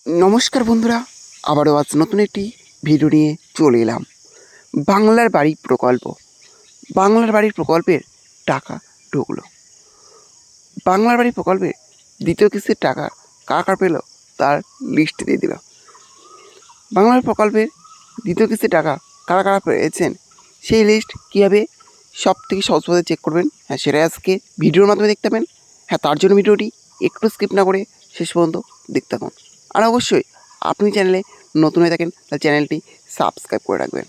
নমস্কার বন্ধুরা, আবারও আজ নতুন একটি ভিডিও নিয়ে চলে এলাম। বাংলার বাড়ি প্রকল্প, বাংলার বাড়ির প্রকল্পের টাকা ঢুকলো। বাংলার বাড়ি প্রকল্পে দ্বিতীয় কিস্তির টাকা কারা কারা পেল তার লিস্ট দিয়ে দিল। বাংলার প্রকল্পের দ্বিতীয় কিস্তির টাকা কারা কারা পেয়েছেন সেই লিস্ট কীভাবে সব থেকে সহজভাবে চেক করবেন, সেটাই আজকে ভিডিওর মাধ্যমে দেখতে পাবেন। তার জন্য ভিডিওটি একটু স্কিপ না করে শেষ পর্যন্ত দেখতে থাকুন। আর অবশ্যই আপনি চ্যানেলে নতুন হয়ে থাকেন তাহলে চ্যানেলটি সাবস্ক্রাইব করে রাখবেন।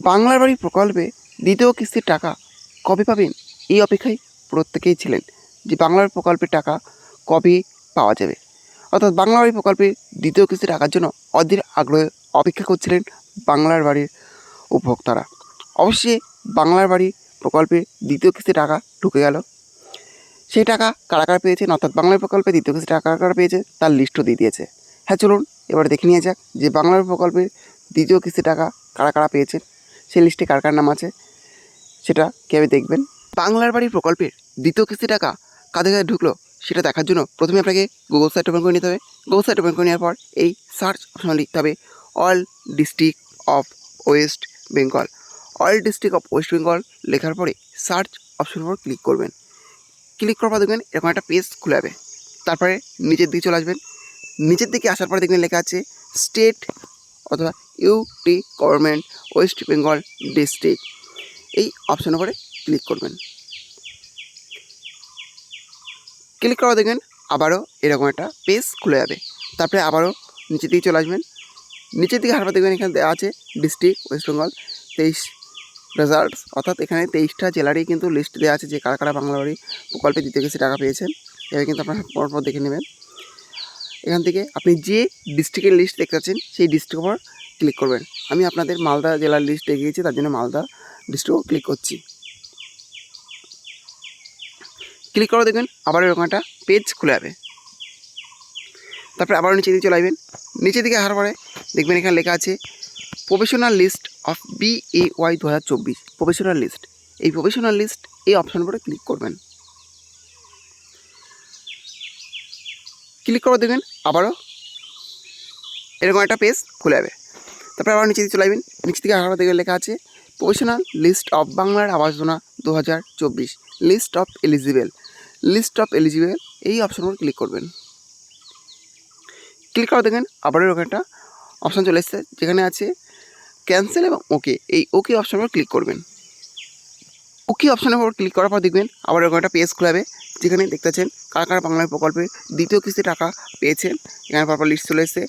বাংলার বাড়ি প্রকল্পে দ্বিতীয় কিস্তির টাকা কবে পাবেন এই অপেক্ষায় প্রত্যেকেই ছিলেন যে বাংলার প্রকল্পের টাকা কবে পাওয়া যাবে। অর্থাৎ বাংলার বাড়ি প্রকল্পের দ্বিতীয় কিস্তি টাকার জন্য অধীর আগ্রহে অপেক্ষা করছিলেন বাংলার বাড়ির উপভোক্তারা। অবশ্যই বাংলার বাড়ি প্রকল্পের দ্বিতীয় কিস্তি টাকা ঢুকে গেল। সেই টাকা কারা কারা পেয়েছেন, অর্থাৎ বাংলার প্রকল্পে দ্বিতীয় কিস্তি টাকা কারা কারা পেয়েছে তার লিস্টও দিয়ে দিয়েছে। চলুন এবার দেখে নিয়ে যাক যে বাংলার প্রকল্পের দ্বিতীয় কিস্তি টাকা কারা কারা পেয়েছেন, সেই লিস্টে কার কার নাম আছে সেটা কীভাবে দেখবেন। বাংলার বাড়ি প্রকল্পের দ্বিতীয় কিস্তি টাকা কাদের কাছে ঢুকলো সেটা দেখার জন্য প্রথমে আপনাকে গুগল সাইট ওপেন করে নিতে হবে। গুগল সাইট ওপেন করে নেওয়ার পর এই সার্চ অপশন লিখতে হবে all district of West Bengal. All district of West Bengal লেখার পরে সার্চ অপশনের উপর ক্লিক করবেন। ক্লিক করার পর দেখবেন এরকম একটা পেজ খুলে যাবে। তারপরে নিচের দিকে চলে আসবেন। নিচের দিকে আসার পরে দেখবেন লেখা আছে স্টেট অথবা UT government West Bengal district. এই অপশনের উপরে ক্লিক করবেন। ক্লিক করা দেখবেন আবারও এরকম একটা পেজ খুলে যাবে। তারপরে আবারও নিচের দিকে চলে আসবেন। নিচের দিকে আসার পর দেখবেন এখানে দেওয়া আছে ডিস্ট্রিক্ট ওয়েস্ট বেঙ্গল 23 রেজাল্টস, অর্থাৎ এখানে 23টা জেলারই কিন্তু লিস্ট দেওয়া আছে যে কারা কারা বাংলা বাড়ি প্রকল্পে দ্বিতীয় কিস্তি টাকা পেয়েছেন। এবার কিন্তু আপনারা পরপর দেখে নেবেন। এখান থেকে আপনি যে ডিস্ট্রিক্টের লিস্ট দেখতে পাচ্ছেন সেই ডিস্ট্রিক্টের উপর ক্লিক করবেন। আমি আপনাদের মালদা জেলার লিস্ট দেখিয়েছি, তার জন্য মালদা ডিস্ট্রিক্টও ক্লিক করছি। ক্লিক করে দেখবেন আবার এরকম একটা পেজ খুলে যাবে। তারপরে আবারও নিচে দিকে চলে আসবেন। নিচের দিকে আসার পরে দেখবেন এখানে লেখা আছে professional list of BAY 2024 professional list. এই প্রফেশনাল লিস্ট এই অপশান উপরে ক্লিক করবেন। ক্লিক করে দেখবেন আবারও এরকম একটা পেজ খুলে যাবে। তারপরে আবার নিচে দিকে চলে আসবেন। নিচে দিকে আসার পর দেখবেন লেখা আছে প্রফেশনাল লিস্ট অফ বাংলার Awas Yojana 2024 list of eligible. List of eligible এই অপশান উপর ক্লিক করবেন। ক্লিক করে দেখবেন আবারও এরকম একটা অপশান চলে এসেছে যেখানে আছে ক্যান্সেল এবং ওকে। এই ওকে অপশানের উপর ক্লিক করবেন। ওকে অপশানের উপর ক্লিক করার পর দেখবেন আবার এরকম একটা পেজ খুলাবে যেখানে দেখতে পাচ্ছেন কারা কারা বাংলার প্রকল্পে দ্বিতীয় কিস্তি টাকা পেয়েছেন। এখানে পরপর লিস্ট চলে এসেছে।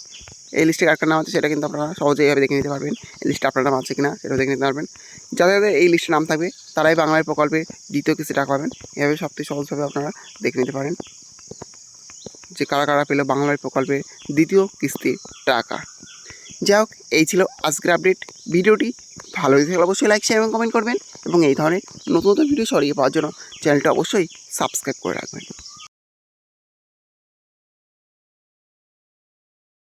এই লিস্টে কার কার নাম আছে সেটা কিন্তু আপনারা সহজেই এইভাবে দেখে নিতে পারবেন। এই লিস্টে আপনার নাম আছে কিনা সেটাও দেখে নিতে পারবেন। যাদের যাদের এই লিস্টে নাম থাকবে তারাই বাংলার প্রকল্পে দ্বিতীয় কিস্তি টাকা পাবেন। এভাবে সবথেকে সহজভাবে আপনারা দেখে নিতে পারেন যে কারা কারা পেল বাংলার প্রকল্পে দ্বিতীয় কিস্তির টাকা। যাই হোক, এই ছিল আজকের আপডেট। ভিডিওটি ভালো লেগে থাকলে অবশ্যই লাইক শেয়ার এবং কমেন্ট করবেন এবং এই ধরনের নতুন নতুন ভিডিও সরিয়ে পাওয়ার জন্য চ্যানেলটা অবশ্যই সাবস্ক্রাইব করে রাখবেন।